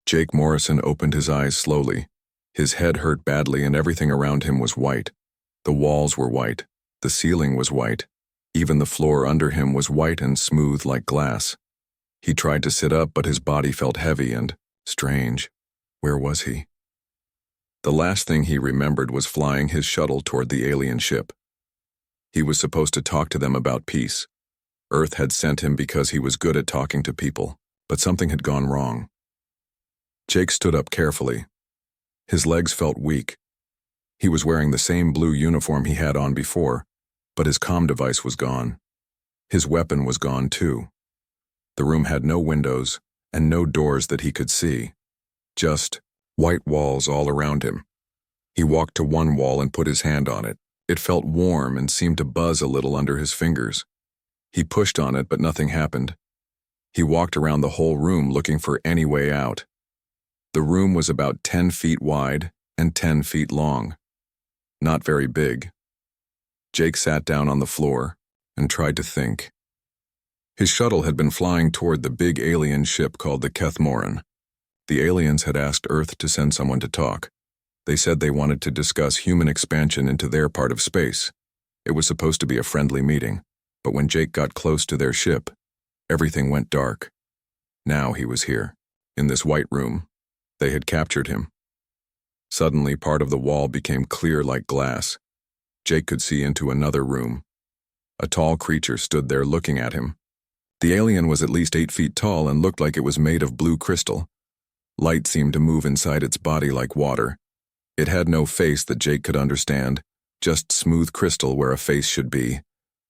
Jake Morrison opened his eyes slowly. His head hurt badly and everything around him was white. The walls were white. The ceiling was white. Even the floor under him was white and smooth like glass. He tried to sit up, but his body felt heavy and strange. Where was he? The last thing he remembered was flying his shuttle toward the alien ship. He was supposed to talk to them about peace. Earth had sent him because he was good at talking to people, but something had gone wrong. Jake stood up carefully. His legs felt weak. He was wearing the same blue uniform he had on before, but his comm device was gone. His weapon was gone too. The room had no windows and no doors that he could see. Just white walls all around him. He walked to one wall and put his hand on it. It felt warm and seemed to buzz a little under his fingers. He pushed on it, but nothing happened. He walked around the whole room looking for any way out. The room was about 10 feet wide and 10 feet long. Not very big. Jake sat down on the floor and tried to think. His shuttle had been flying toward the big alien ship called the Kethmoran. The aliens had asked Earth to send someone to talk. They said they wanted to discuss human expansion into their part of space. It was supposed to be a friendly meeting, but when Jake got close to their ship, everything went dark. Now he was here, in this white room. They had captured him. Suddenly, part of the wall became clear like glass. Jake could see into another room. A tall creature stood there looking at him. The alien was at least 8 feet tall and looked like it was made of blue crystal. Light seemed to move inside its body like water. It had no face that Jake could understand, just smooth crystal where a face should be,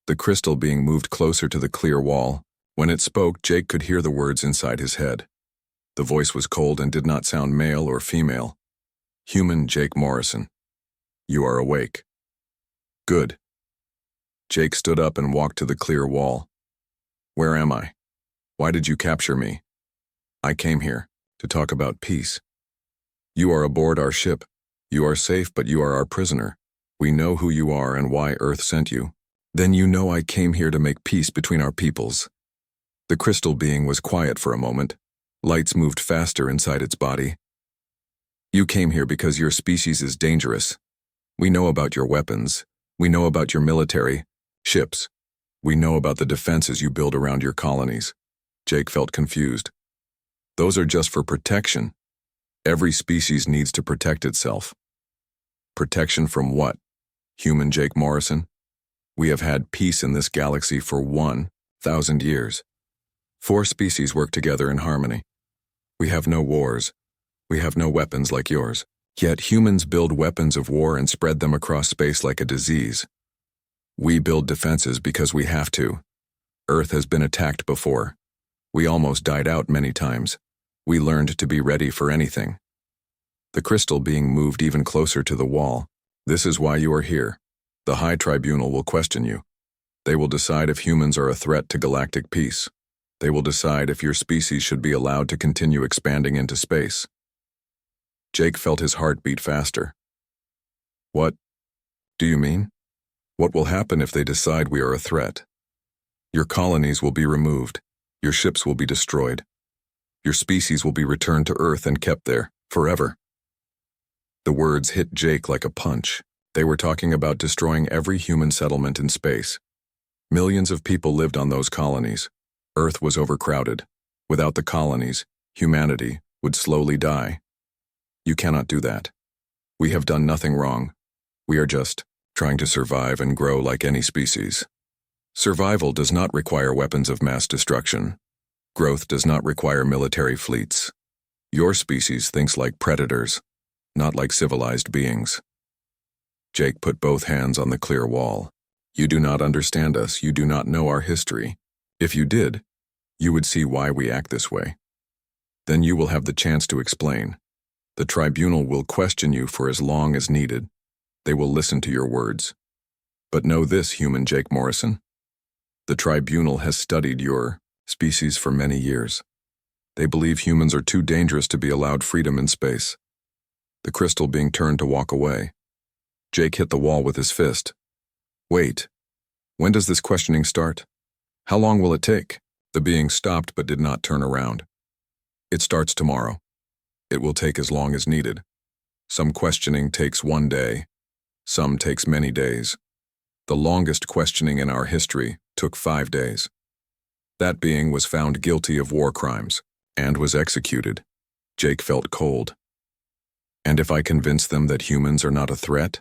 the crystal being moved closer to the clear wall. When it spoke, Jake could hear the words inside his head. The voice was cold and did not sound male or female. Human Jake Morrison. You are awake. Good. Jake stood up and walked to the clear wall. Where am I? Why did you capture me? I came here to talk about peace. You are aboard our ship. You are safe, but you are our prisoner. We know who you are and why Earth sent you. Then you know I came here to make peace between our peoples. The crystal being was quiet for a moment. Lights moved faster inside its body. You came here because your species is dangerous. We know about your weapons. We know about your military, ships. We know about the defenses you build around your colonies. Jake felt confused. Those are just for protection. Every species needs to protect itself. Protection from what? Human Jake Morrison? We have had peace in this galaxy for 1,000 years. 4 species work together in harmony. We have no wars. We have no weapons like yours. Yet humans build weapons of war and spread them across space like a disease. We build defenses because we have to. Earth has been attacked before. We almost died out many times. We learned to be ready for anything. The crystal being moved even closer to the wall. This is why you are here. The High Tribunal will question you. They will decide if humans are a threat to galactic peace. They will decide if your species should be allowed to continue expanding into space. Jake felt his heart beat faster. What do you mean? What will happen if they decide we are a threat? Your colonies will be removed. Your ships will be destroyed. Your species will be returned to Earth and kept there, forever. The words hit Jake like a punch. They were talking about destroying every human settlement in space. Millions of people lived on those colonies. Earth was overcrowded. Without the colonies, humanity would slowly die. You cannot do that. We have done nothing wrong. We are just trying to survive and grow like any species. Survival does not require weapons of mass destruction. Growth does not require military fleets. Your species thinks like predators, not like civilized beings. Jake put both hands on the clear wall. You do not understand us. You do not know our history. If you did, you would see why we act this way. Then you will have the chance to explain. The tribunal will question you for as long as needed. They will listen to your words. But know this, human Jake Morrison. The tribunal has studied your species for many years. They believe humans are too dangerous to be allowed freedom in space. The crystal being turned to walk away. Jake hit the wall with his fist. Wait. When does this questioning start? How long will it take? The being stopped but did not turn around. It starts tomorrow. It will take as long as needed. Some questioning takes 1 day, some takes many days. The longest questioning in our history took 5 days. That being was found guilty of war crimes and was executed. Jake felt cold. And if I convince them that humans are not a threat?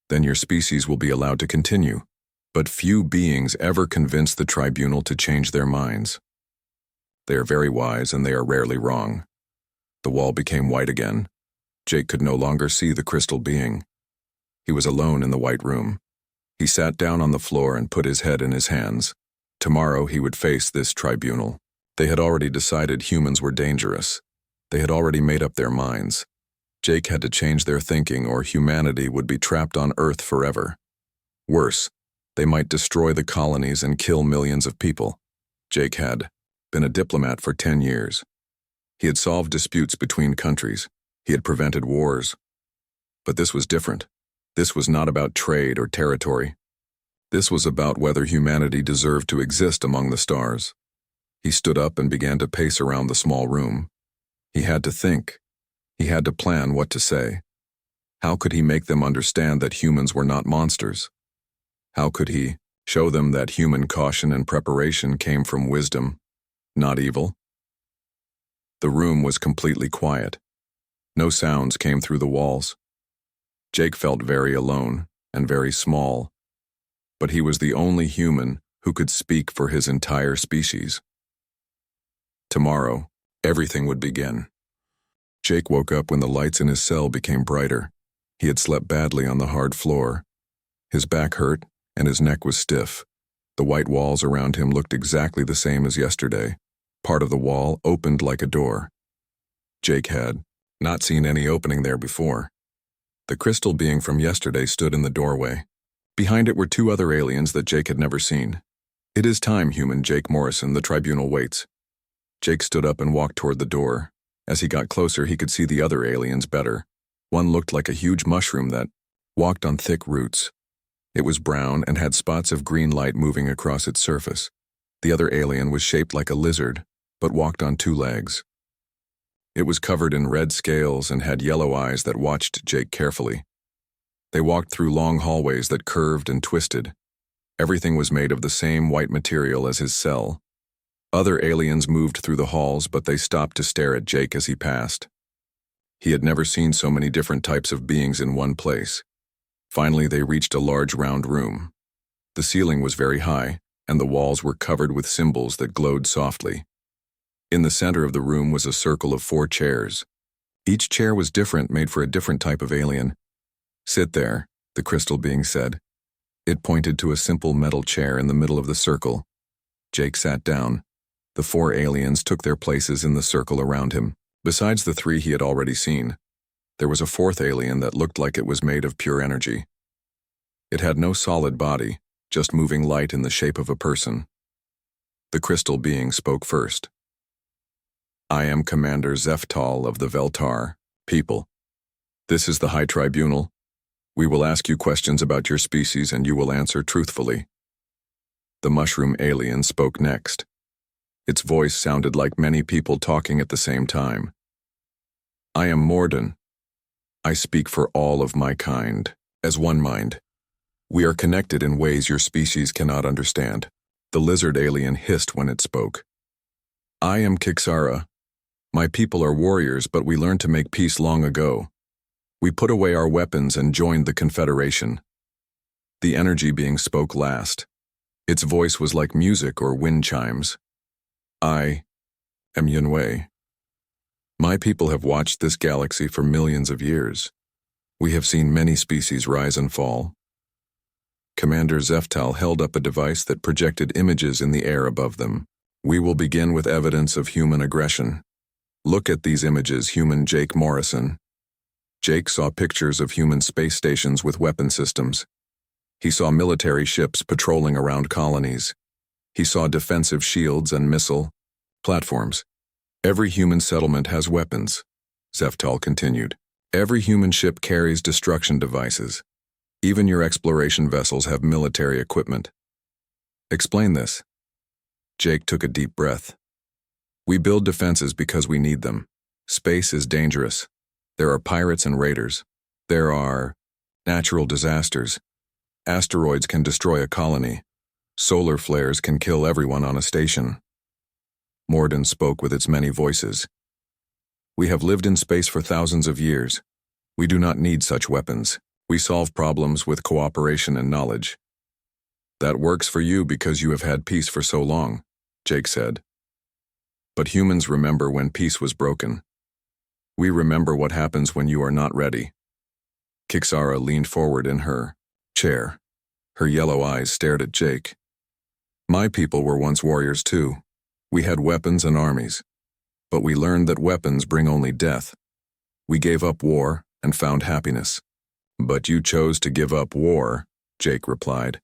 Then your species will be allowed to continue. But few beings ever convince the tribunal to change their minds. They are very wise and they are rarely wrong. The wall became white again. Jake could no longer see the crystal being. He was alone in the white room. He sat down on the floor and put his head in his hands. Tomorrow he would face this tribunal. They had already decided humans were dangerous. They had already made up their minds. Jake had to change their thinking or humanity would be trapped on Earth forever. Worse, they might destroy the colonies and kill millions of people. Jake had been a diplomat for 10 years. He had solved disputes between countries. He had prevented wars. But this was different. This was not about trade or territory. This was about whether humanity deserved to exist among the stars. He stood up and began to pace around the small room. He had to think. He had to plan what to say. How could he make them understand that humans were not monsters? How could he show them that human caution and preparation came from wisdom, not evil? The room was completely quiet. No sounds came through the walls. Jake felt very alone and very small, but he was the only human who could speak for his entire species. Tomorrow, everything would begin. Jake woke up when the lights in his cell became brighter. He had slept badly on the hard floor. His back hurt and his neck was stiff. The white walls around him looked exactly the same as yesterday. Part of the wall opened like a door. Jake had not seen any opening there before. The crystal being from yesterday stood in the doorway. Behind it were 2 other aliens that Jake had never seen. "It is time, human Jake Morrison, the tribunal waits." Jake stood up and walked toward the door. As he got closer, he could see the other aliens better. One looked like a huge mushroom that walked on thick roots. It was brown and had spots of green light moving across its surface. The other alien was shaped like a lizard, but walked on 2 legs. It was covered in red scales and had yellow eyes that watched Jake carefully. They walked through long hallways that curved and twisted. Everything was made of the same white material as his cell. Other aliens moved through the halls, but they stopped to stare at Jake as he passed. He had never seen so many different types of beings in one place. Finally, they reached a large round room. The ceiling was very high, and the walls were covered with symbols that glowed softly. In the center of the room was a circle of 4 chairs. Each chair was different, made for a different type of alien. "Sit there," the crystal being said. It pointed to a simple metal chair in the middle of the circle. Jake sat down. The 4 aliens took their places in the circle around him. Besides the 3 he had already seen, there was a 4th alien that looked like it was made of pure energy. It had no solid body, just moving light in the shape of a person. The crystal being spoke first. "I am Commander Zeftal of the Veltar people. This is the High Tribunal. We will ask you questions about your species and you will answer truthfully." The mushroom alien spoke next. Its voice sounded like many people talking at the same time. "I am Morden. I speak for all of my kind, as one mind. We are connected in ways your species cannot understand." The lizard alien hissed when it spoke. "I am Kixara. My people are warriors, but we learned to make peace long ago. We put away our weapons and joined the Confederation." The energy being spoke last. Its voice was like music or wind chimes. "I am Yunwei. My people have watched this galaxy for millions of years. We have seen many species rise and fall." Commander Zeftal held up a device that projected images in the air above them. "We will begin with evidence of human aggression. Look at these images, human Jake Morrison." Jake saw pictures of human space stations with weapon systems. He saw military ships patrolling around colonies. He saw defensive shields and missile platforms. "Every human settlement has weapons," Zeftal continued. "Every human ship carries destruction devices. Even your exploration vessels have military equipment." "Explain this." Jake took a deep breath. "We build defenses because we need them. Space is dangerous. There are pirates and raiders. There are natural disasters. Asteroids can destroy a colony. Solar flares can kill everyone on a station. Morden spoke with its many voices. We have lived in space for thousands of years. We do not need such weapons. We solve problems with cooperation and knowledge. That works for you because you have had peace for so long, Jake said. But humans remember when peace was broken. We remember what happens when you are not ready. Kixara leaned forward in her chair. Her yellow eyes stared at Jake. My people were once warriors too. We had weapons and armies. But we learned that weapons bring only death. We gave up war and found happiness. But you chose to give up war, Jake replied.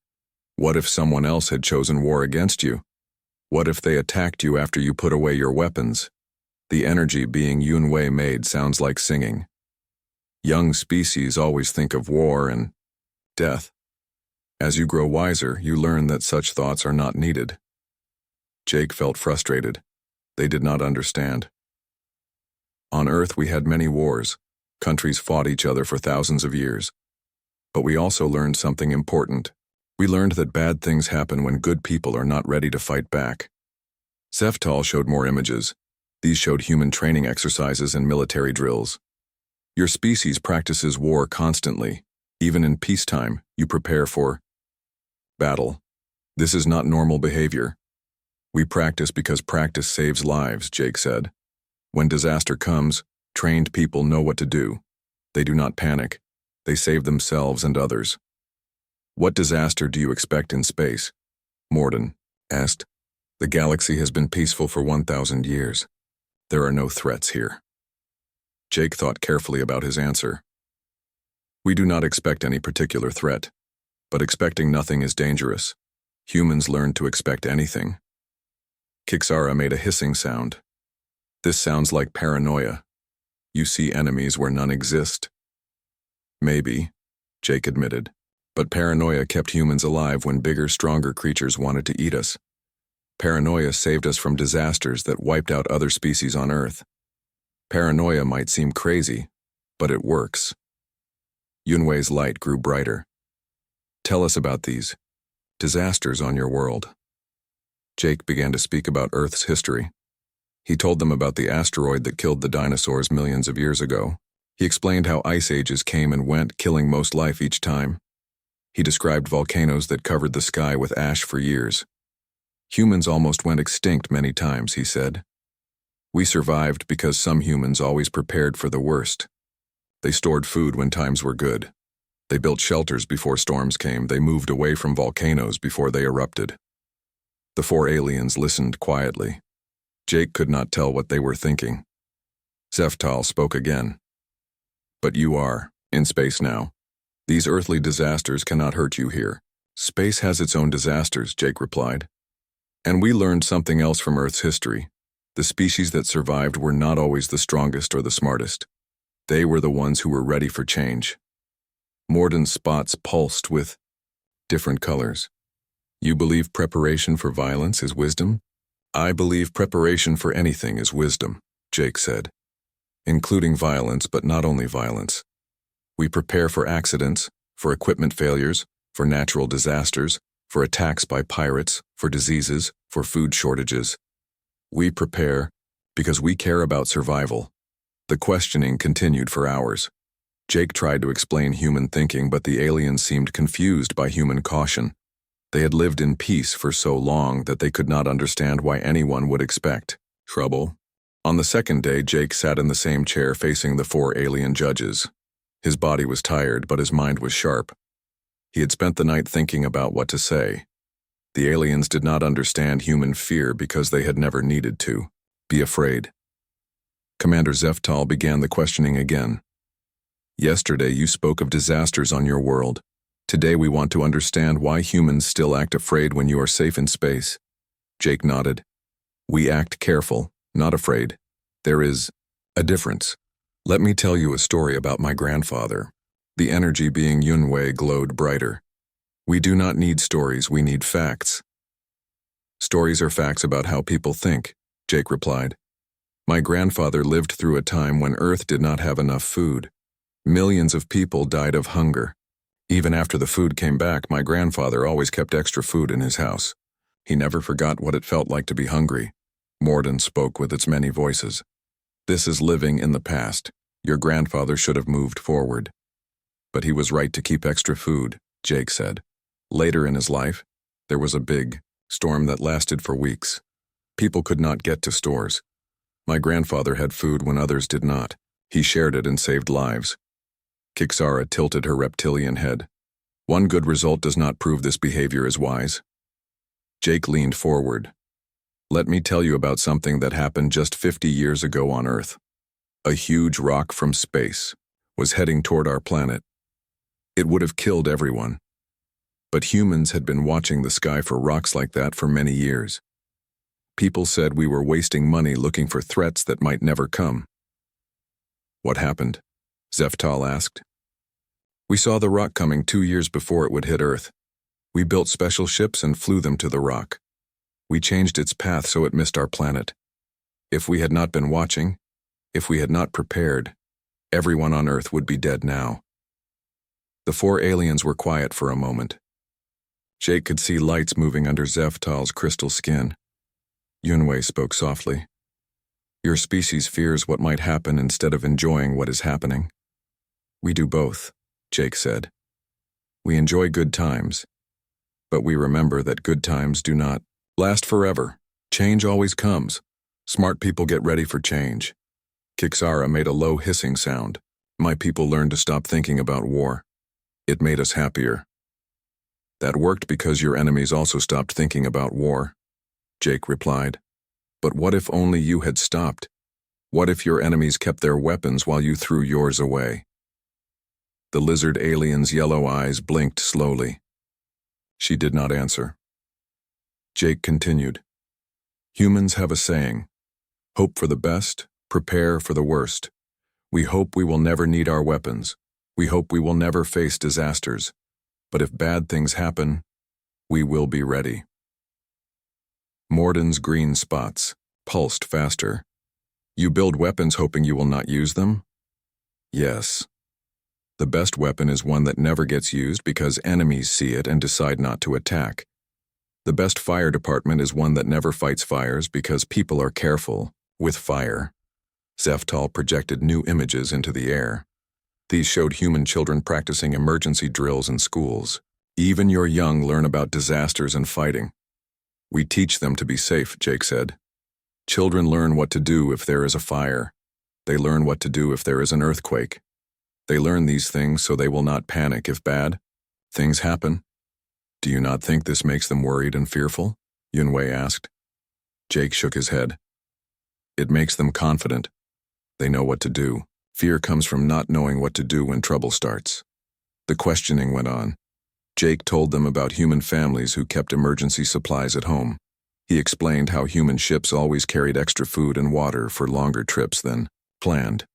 What if someone else had chosen war against you? What if they attacked you after you put away your weapons? The energy being Yunwei made sounds like singing. Young species always think of war and death. As you grow wiser, you learn that such thoughts are not needed. Jake felt frustrated. They did not understand. On Earth we had many wars. Countries fought each other for thousands of years. But we also learned something important. We learned that bad things happen when good people are not ready to fight back. Zeftal showed more images. These showed human training exercises and military drills. Your species practices war constantly. Even in peacetime, you prepare for battle. This is not normal behavior. We practice because practice saves lives, Jake said. When disaster comes, trained people know what to do. They do not panic. They save themselves and others. What disaster do you expect in space? Morden asked. The galaxy has been peaceful for 1,000 years. There are no threats here. Jake thought carefully about his answer. We do not expect any particular threat, but expecting nothing is dangerous. Humans learn to expect anything. Kixara made a hissing sound. This sounds like paranoia. You see enemies where none exist. Maybe, Jake admitted, but paranoia kept humans alive when bigger, stronger creatures wanted to eat us. Paranoia saved us from disasters that wiped out other species on Earth. Paranoia might seem crazy, but it works. Yunwei's light grew brighter. Tell us about these disasters on your world. Jake began to speak about Earth's history. He told them about the asteroid that killed the dinosaurs millions of years ago. He explained how ice ages came and went, killing most life each time. He described volcanoes that covered the sky with ash for years. Humans almost went extinct many times, he said. We survived because some humans always prepared for the worst. They stored food when times were good. They built shelters before storms came. They moved away from volcanoes before they erupted. The four aliens listened quietly. Jake could not tell what they were thinking. Zeftal spoke again. But you are in space now. These earthly disasters cannot hurt you here. Space has its own disasters, Jake replied. And we learned something else from Earth's history. The species that survived were not always the strongest or the smartest. They were the ones who were ready for change. Morden's spots pulsed with different colors. You believe preparation for violence is wisdom? I believe preparation for anything is wisdom, Jake said. Including violence, but not only violence. We prepare for accidents, for equipment failures, for natural disasters, for attacks by pirates, for diseases, for food shortages. We prepare because we care about survival. The questioning continued for hours. Jake tried to explain human thinking, but the aliens seemed confused by human caution. They had lived in peace for so long that they could not understand why anyone would expect trouble. On the second day, Jake sat in the same chair facing the four alien judges. His body was tired, but his mind was sharp. He had spent the night thinking about what to say. The aliens did not understand human fear because they had never needed to be afraid. Commander Zeftal began the questioning again. Yesterday you spoke of disasters on your world. Today we want to understand why humans still act afraid when you are safe in space. Jake nodded. We act careful, not afraid. There is a difference. Let me tell you a story about my grandfather. The energy being Yunwei glowed brighter. We do not need stories, we need facts. Stories are facts about how people think, Jake replied. My grandfather lived through a time when Earth did not have enough food. Millions of people died of hunger. Even after the food came back, my grandfather always kept extra food in his house. He never forgot what it felt like to be hungry. Morden spoke with its many voices. This is living in the past. Your grandfather should have moved forward. But he was right to keep extra food, Jake said. Later in his life, there was a big storm that lasted for weeks. People could not get to stores. My grandfather had food when others did not. He shared it and saved lives. Kixara tilted her reptilian head. One good result does not prove this behavior is wise. Jake leaned forward. Let me tell you about something that happened just 50 years ago on Earth. A huge rock from space was heading toward our planet. It would have killed everyone. But humans had been watching the sky for rocks like that for many years. People said we were wasting money looking for threats that might never come. What happened? Zeftal asked. We saw the rock coming 2 years before it would hit Earth. We built special ships and flew them to the rock. We changed its path so it missed our planet. If we had not been watching, if we had not prepared, everyone on Earth would be dead now. The 4 aliens were quiet for a moment. Jake could see lights moving under Zeftal's crystal skin. Yunwei spoke softly. Your species fears what might happen instead of enjoying what is happening. We do both, Jake said. We enjoy good times, but we remember that good times do not last forever. Change always comes. Smart people get ready for change. Kixara made a low hissing sound. My people learned to stop thinking about war. It made us happier. That worked because your enemies also stopped thinking about war, Jake replied. But what if only you had stopped? What if your enemies kept their weapons while you threw yours away? The lizard alien's yellow eyes blinked slowly. She did not answer. Jake continued. Humans have a saying, hope for the best, prepare for the worst. We hope we will never need our weapons. We hope we will never face disasters. But if bad things happen, we will be ready. Morden's green spots pulsed faster. You build weapons hoping you will not use them? Yes. The best weapon is one that never gets used because enemies see it and decide not to attack. The best fire department is one that never fights fires because people are careful with fire. Zeftal projected new images into the air. These showed human children practicing emergency drills in schools. Even your young learn about disasters and fighting. We teach them to be safe, Jake said. Children learn what to do if there is a fire. They learn what to do if there is an earthquake. They learn these things so they will not panic if bad things happen. Do you not think this makes them worried and fearful? Yunwei asked. Jake shook his head. It makes them confident. They know what to do. Fear comes from not knowing what to do when trouble starts. The questioning went on. Jake told them about human families who kept emergency supplies at home. He explained how human ships always carried extra food and water for longer trips than planned.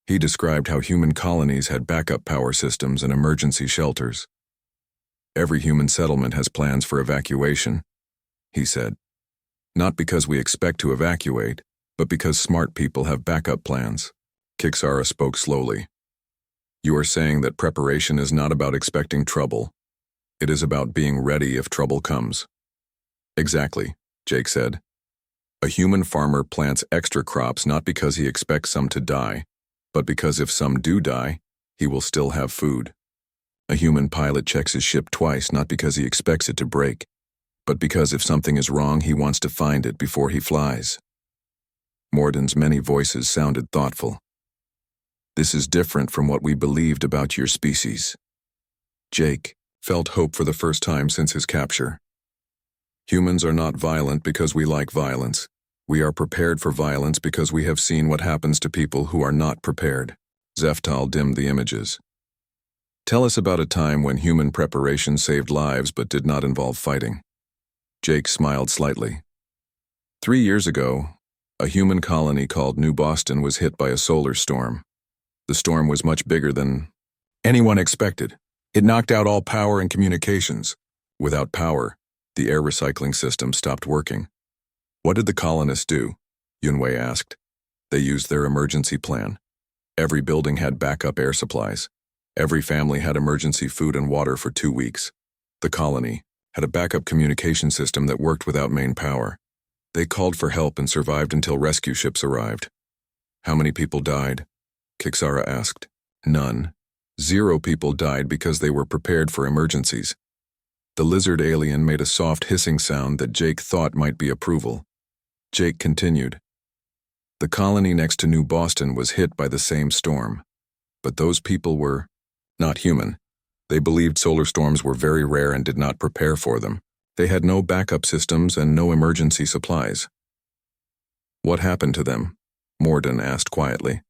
He described how human colonies had backup power systems and emergency shelters. Every human settlement has plans for evacuation, he said. Not because we expect to evacuate, but because smart people have backup plans. Kixara spoke slowly. You are saying that preparation is not about expecting trouble. It is about being ready if trouble comes. Exactly, Jake said. A human farmer plants extra crops not because he expects some to die, but because if some do die, he will still have food. A human pilot checks his ship twice not because he expects it to break, but because if something is wrong, he wants to find it before he flies. Morden's many voices sounded thoughtful. This is different from what we believed about your species. Jake felt hope for the first time since his capture. Humans are not violent because we like violence. We are prepared for violence because we have seen what happens to people who are not prepared. Zeftal dimmed the images. Tell us about a time when human preparation saved lives but did not involve fighting. Jake smiled slightly. 3 years ago, a human colony called New Boston was hit by a solar storm. The storm was much bigger than anyone expected. It knocked out all power and communications. Without power, the air recycling system stopped working. What did the colonists do? Yunwei asked. They used their emergency plan. Every building had backup air supplies. Every family had emergency food and water for 2 weeks. The colony had a backup communication system that worked without main power. They called for help and survived until rescue ships arrived. How many people died? Kixara asked. None. 0 people died because they were prepared for emergencies. The lizard alien made a soft hissing sound that Jake thought might be approval. Jake continued. The colony next to New Boston was hit by the same storm. But those people were not human. They believed solar storms were very rare and did not prepare for them. They had no backup systems and no emergency supplies. What happened to them? Morden asked quietly.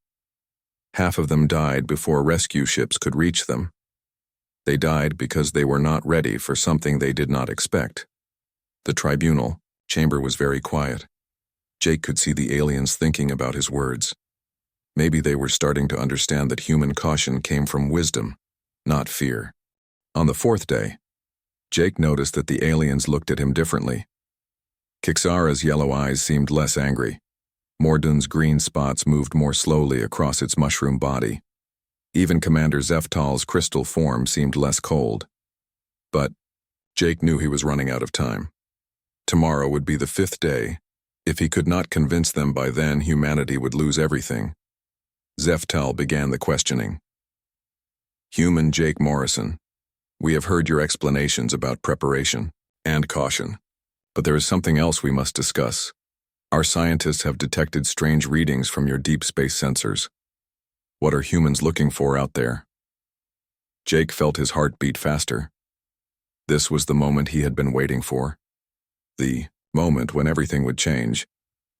Half of them died before rescue ships could reach them. They died because they were not ready for something they did not expect. The tribunal chamber was very quiet. Jake could see the aliens thinking about his words. Maybe they were starting to understand that human caution came from wisdom, not fear. On the 4th day, Jake noticed that the aliens looked at him differently. Kixara's yellow eyes seemed less angry. Morden's green spots moved more slowly across its mushroom body. Even Commander Zeftal's crystal form seemed less cold. But Jake knew he was running out of time. Tomorrow would be the 5th day. If he could not convince them by then, humanity would lose everything. Zeftal began the questioning. Human Jake Morrison, we have heard your explanations about preparation and caution, but there is something else we must discuss. Our scientists have detected strange readings from your deep space sensors. What are humans looking for out there? Jake felt his heart beat faster. This was the moment he had been waiting for. The moment when everything would change.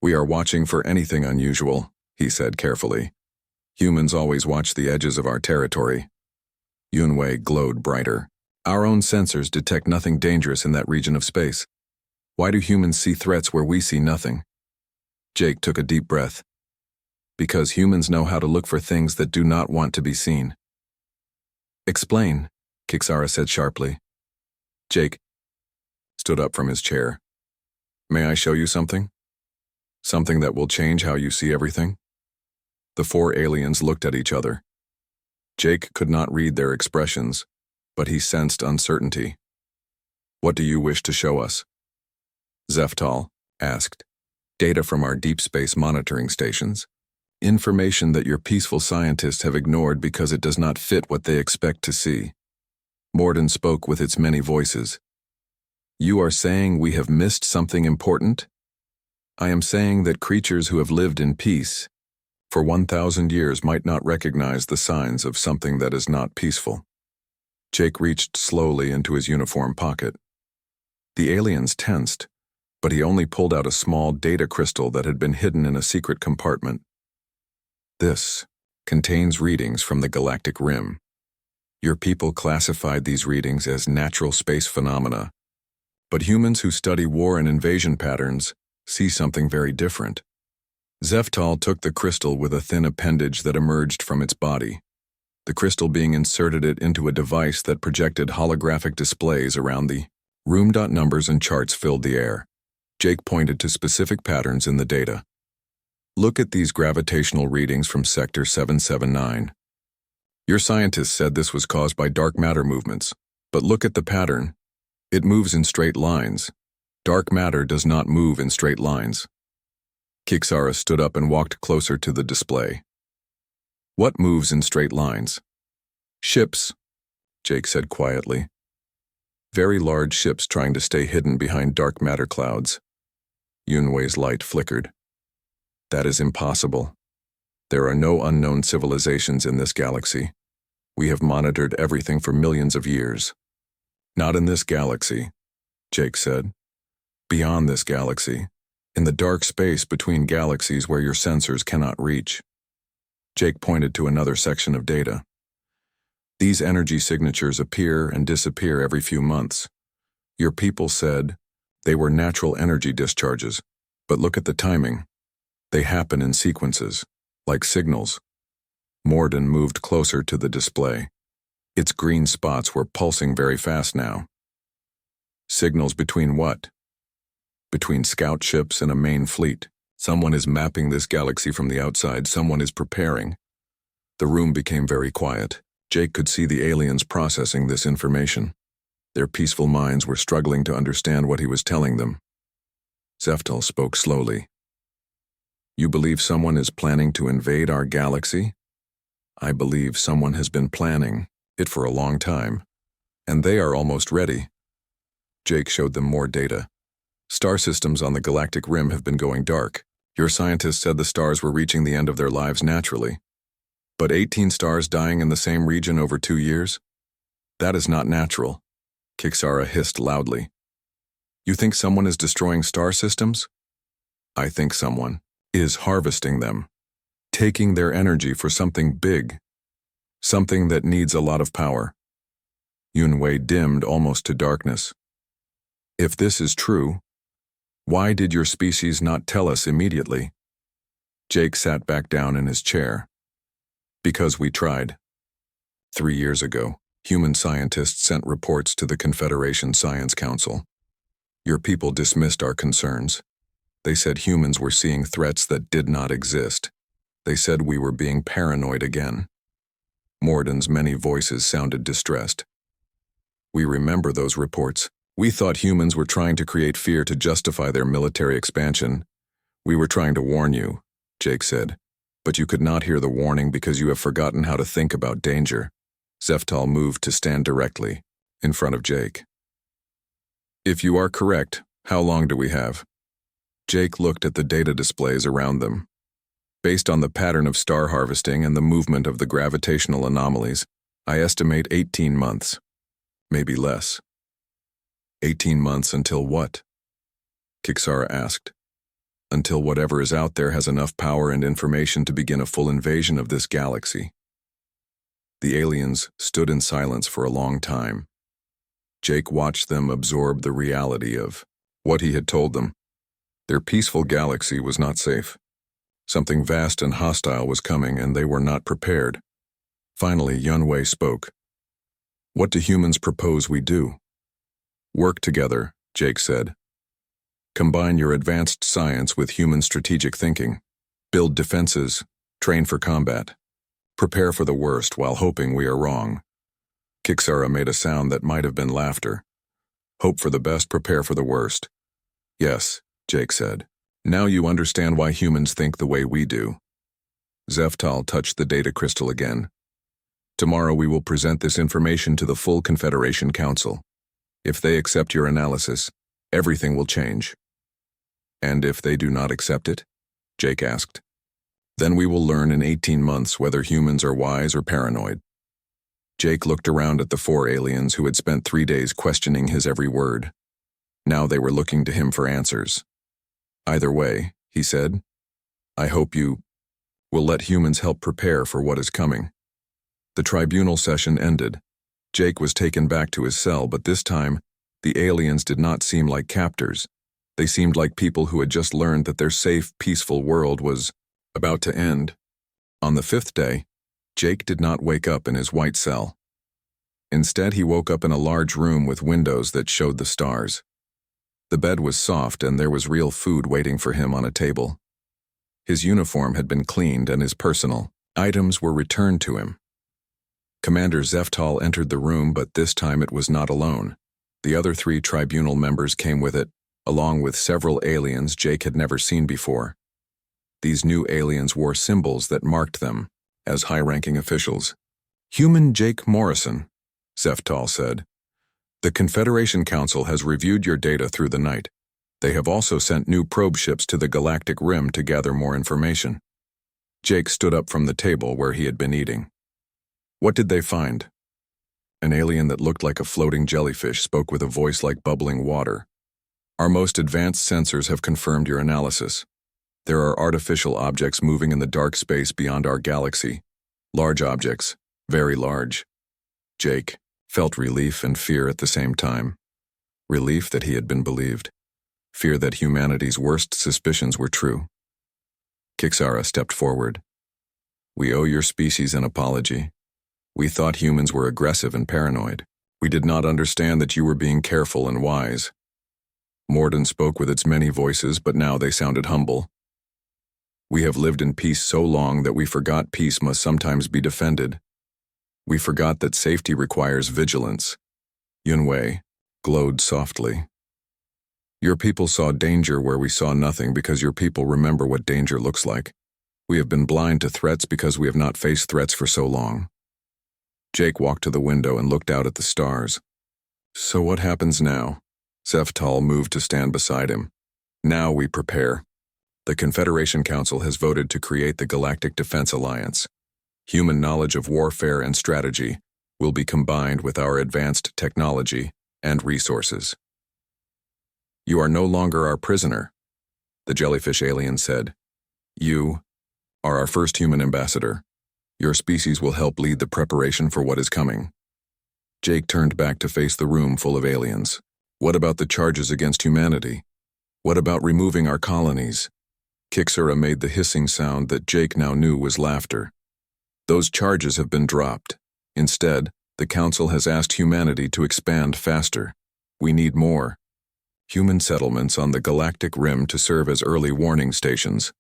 We are watching for anything unusual, he said carefully. Humans always watch the edges of our territory. Yunwei glowed brighter. Our own sensors detect nothing dangerous in that region of space. Why do humans see threats where we see nothing? Jake took a deep breath. Because humans know how to look for things that do not want to be seen. Explain, Kixara said sharply. Jake stood up from his chair. May I show you something? Something that will change how you see everything? The 4 aliens looked at each other. Jake could not read their expressions, but he sensed uncertainty. What do you wish to show us? Zeftal asked. Data from our deep space monitoring stations. Information that your peaceful scientists have ignored because it does not fit what they expect to see. Morden spoke with its many voices. You are saying we have missed something important? I am saying that creatures who have lived in peace for 1,000 years might not recognize the signs of something that is not peaceful. Jake reached slowly into his uniform pocket. The aliens tensed, but he only pulled out a small data crystal that had been hidden in a secret compartment. This contains readings from the galactic rim. Your people classified these readings as natural space phenomena, but humans who study war and invasion patterns see something very different. Zeftal took the crystal with a thin appendage that emerged from its body. The crystal being inserted it into a device that projected holographic displays around the room. Numbers and charts filled the air. Jake pointed to specific patterns in the data. Look at these gravitational readings from Sector 779. Your scientists said this was caused by dark matter movements, but look at the pattern. It moves in straight lines. Dark matter does not move in straight lines. Kixara stood up and walked closer to the display. What moves in straight lines? Ships, Jake said quietly. Very large ships trying to stay hidden behind dark matter clouds. Yunwei's light flickered. That is impossible. There are no unknown civilizations in this galaxy. We have monitored everything for millions of years. Not in this galaxy, Jake said. Beyond this galaxy, in the dark space between galaxies where your sensors cannot reach. Jake pointed to another section of data. These energy signatures appear and disappear every few months. Your people said they were natural energy discharges, but look at the timing. They happen in sequences, like signals. Morden moved closer to the display. Its green spots were pulsing very fast now. Signals between what? Between scout ships and a main fleet, Someone is mapping this galaxy from the outside. Someone is preparing. The room became very quiet. Jake could see the aliens processing this information. Their peaceful minds were struggling to understand what he was telling them. Zeftal spoke slowly. You believe someone is planning to invade our galaxy? I believe someone has been planning it for a long time, and they are almost ready. Jake showed them more data. Star systems on the galactic rim have been going dark. Your scientists said the stars were reaching the end of their lives naturally. But 18 stars dying in the same region over 2 years? That is not natural. Kixara hissed loudly. You think someone is destroying star systems? I think someone is harvesting them, taking their energy for something big, something that needs a lot of power. Yunwei dimmed almost to darkness. If this is true, why did your species not tell us immediately? Jake sat back down in his chair. Because we tried. 3 years ago, human scientists sent reports to the Confederation Science Council. Your people dismissed our concerns. They said humans were seeing threats that did not exist. They said we were being paranoid again. Morden's many voices sounded distressed. We remember those reports. We thought humans were trying to create fear to justify their military expansion. We were trying to warn you, Jake said. But you could not hear the warning because you have forgotten how to think about danger. Zeftal moved to stand directly, in front of Jake. If you are correct, how long do we have? Jake looked at the data displays around them. Based on the pattern of star harvesting and the movement of the gravitational anomalies, I estimate 18 months. Maybe less. 18 months until what? Kixara asked. Until whatever is out there has enough power and information to begin a full invasion of this galaxy. The aliens stood in silence for a long time. Jake watched them absorb the reality of what he had told them. Their peaceful galaxy was not safe. Something vast and hostile was coming, and they were not prepared. Finally, Yunwei spoke. What do humans propose we do? Work together, Jake said. Combine your advanced science with human strategic thinking. Build defenses. Train for combat. Prepare for the worst while hoping we are wrong. Kixara made a sound that might have been laughter. Hope for the best, prepare for the worst. Yes, Jake said. Now you understand why humans think the way we do. Zeftal touched the data crystal again. Tomorrow we will present this information to the full Confederation Council. If they accept your analysis, everything will change. And if they do not accept it? Jake asked. Then we will learn in 18 months whether humans are wise or paranoid. Jake looked around at the 4 aliens who had spent 3 days questioning his every word. Now they were looking to him for answers. Either way, he said, I hope you will let humans help prepare for what is coming. The tribunal session ended. Jake was taken back to his cell, but this time, the aliens did not seem like captors. They seemed like people who had just learned that their safe, peaceful world was about to end. On the 5th day, Jake did not wake up in his white cell. Instead, he woke up in a large room with windows that showed the stars. The bed was soft and there was real food waiting for him on a table. His uniform had been cleaned and his personal items were returned to him. Commander Zeftal entered the room, but this time it was not alone. The other 3 tribunal members came with it, along with several aliens Jake had never seen before. These new aliens wore symbols that marked them as high-ranking officials. Human Jake Morrison, Zeftal said. The Confederation Council has reviewed your data through the night. They have also sent new probe ships to the galactic rim to gather more information. Jake stood up from the table where he had been eating. What did they find? An alien that looked like a floating jellyfish spoke with a voice like bubbling water. Our most advanced sensors have confirmed your analysis. There are artificial objects moving in the dark space beyond our galaxy. Large objects, very large. Jake felt relief and fear at the same time. Relief that he had been believed. Fear that humanity's worst suspicions were true. Kixara stepped forward. We owe your species an apology. We thought humans were aggressive and paranoid. We did not understand that you were being careful and wise. Morden spoke with its many voices, but now they sounded humble. We have lived in peace so long that we forgot peace must sometimes be defended. We forgot that safety requires vigilance. Yunwei glowed softly. Your people saw danger where we saw nothing because your people remember what danger looks like. We have been blind to threats because we have not faced threats for so long. Jake walked to the window and looked out at the stars. So what happens now? Zeftal moved to stand beside him. Now we prepare. The Confederation Council has voted to create the Galactic Defense Alliance. Human knowledge of warfare and strategy will be combined with our advanced technology and resources. You are no longer our prisoner, the jellyfish alien said. You are our first human ambassador. Your species will help lead the preparation for what is coming. Jake turned back to face the room full of aliens. What about the charges against humanity? What about removing our colonies? Kixera made the hissing sound that Jake now knew was laughter. Those charges have been dropped. Instead, the Council has asked humanity to expand faster. We need more human settlements on the galactic rim to serve as early warning stations.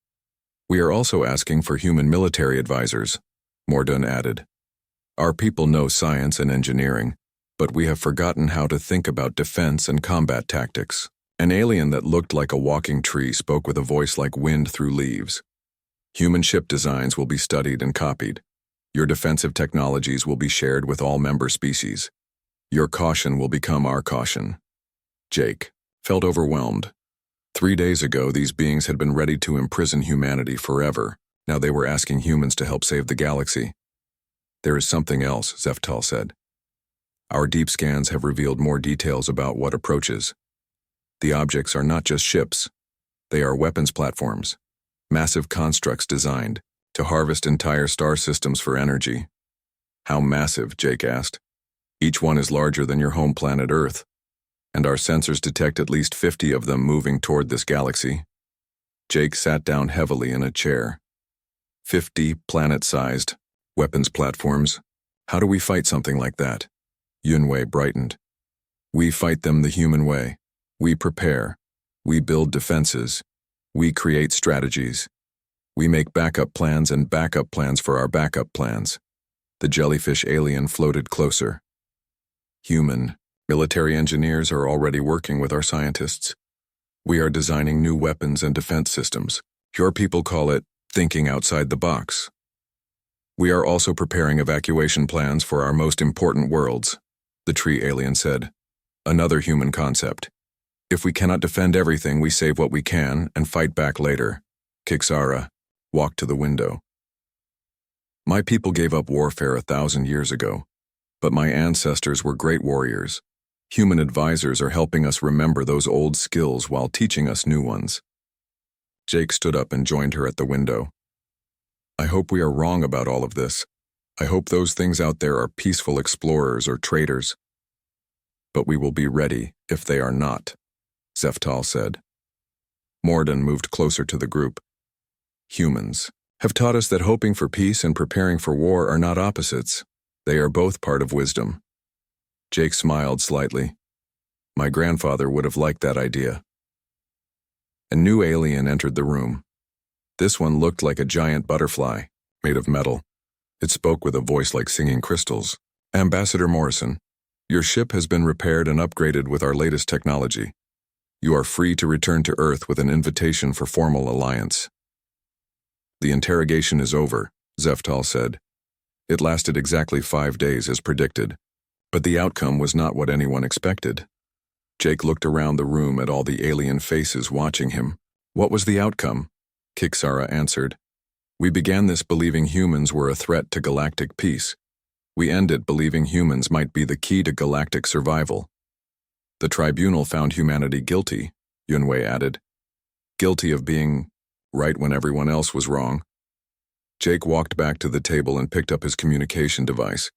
We are also asking for human military advisors, Mordun added. Our people know science and engineering, but we have forgotten how to think about defense and combat tactics. An alien that looked like a walking tree spoke with a voice like wind through leaves. Human ship designs will be studied and copied. Your defensive technologies will be shared with all member species. Your caution will become our caution. Jake felt overwhelmed. 3 days ago, these beings had been ready to imprison humanity forever. Now they were asking humans to help save the galaxy. There is something else, Zeftal said. Our deep scans have revealed more details about what approaches. The objects are not just ships. They are weapons platforms, massive constructs designed to harvest entire star systems for energy. How massive, Jake asked. Each one is larger than your home planet Earth, and our sensors detect at least 50 of them moving toward this galaxy. Jake sat down heavily in a chair. 50 planet-sized weapons platforms. How do we fight something like that? Yunwei brightened. We fight them the human way. We prepare. We build defenses. We create strategies. We make backup plans and backup plans for our backup plans. The jellyfish alien floated closer. Human military engineers are already working with our scientists. We are designing new weapons and defense systems. Your people call it thinking outside the box. We are also preparing evacuation plans for our most important worlds, the tree alien said. Another human concept. If we cannot defend everything, we save what we can and fight back later. Kixara walked to the window. My people gave up warfare 1,000 years ago, but my ancestors were great warriors. Human advisors are helping us remember those old skills while teaching us new ones. Jake stood up and joined her at the window. I hope we are wrong about all of this. I hope those things out there are peaceful explorers or traders. But we will be ready if they are not, Zeftal said. Mordun moved closer to the group. Humans have taught us that hoping for peace and preparing for war are not opposites. They are both part of wisdom. Jake smiled slightly. My grandfather would have liked that idea. A new alien entered the room. This one looked like a giant butterfly, made of metal. It spoke with a voice like singing crystals. Ambassador Morrison, your ship has been repaired and upgraded with our latest technology. You are free to return to Earth with an invitation for formal alliance. The interrogation is over, Zeftal said. It lasted exactly 5 days as predicted, but the outcome was not what anyone expected. Jake looked around the room at all the alien faces watching him. What was the outcome? Kixara answered. We began this believing humans were a threat to galactic peace. We ended believing humans might be the key to galactic survival. The tribunal found humanity guilty, Yunwei added. Guilty of being right when everyone else was wrong. Jake walked back to the table and picked up his communication device.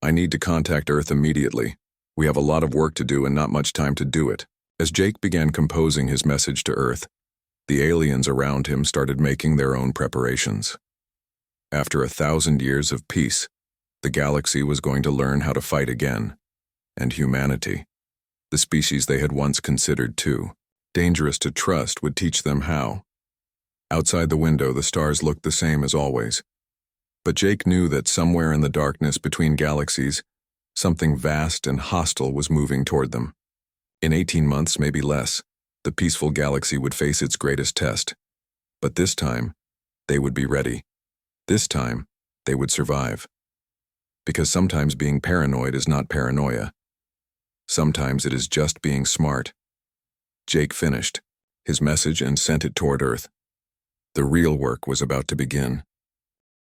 I need to contact Earth immediately. We have a lot of work to do and not much time to do it. As Jake began composing his message to Earth, the aliens around him started making their own preparations. After 1,000 years of peace, the galaxy was going to learn how to fight again. And humanity, the species they had once considered too dangerous to trust, would teach them how. Outside the window, the stars looked the same as always. But Jake knew that somewhere in the darkness between galaxies, something vast and hostile was moving toward them. In 18 months, maybe less, the peaceful galaxy would face its greatest test. But this time, they would be ready. This time, they would survive. Because sometimes being paranoid is not paranoia. Sometimes it is just being smart. Jake finished his message and sent it toward Earth. The real work was about to begin.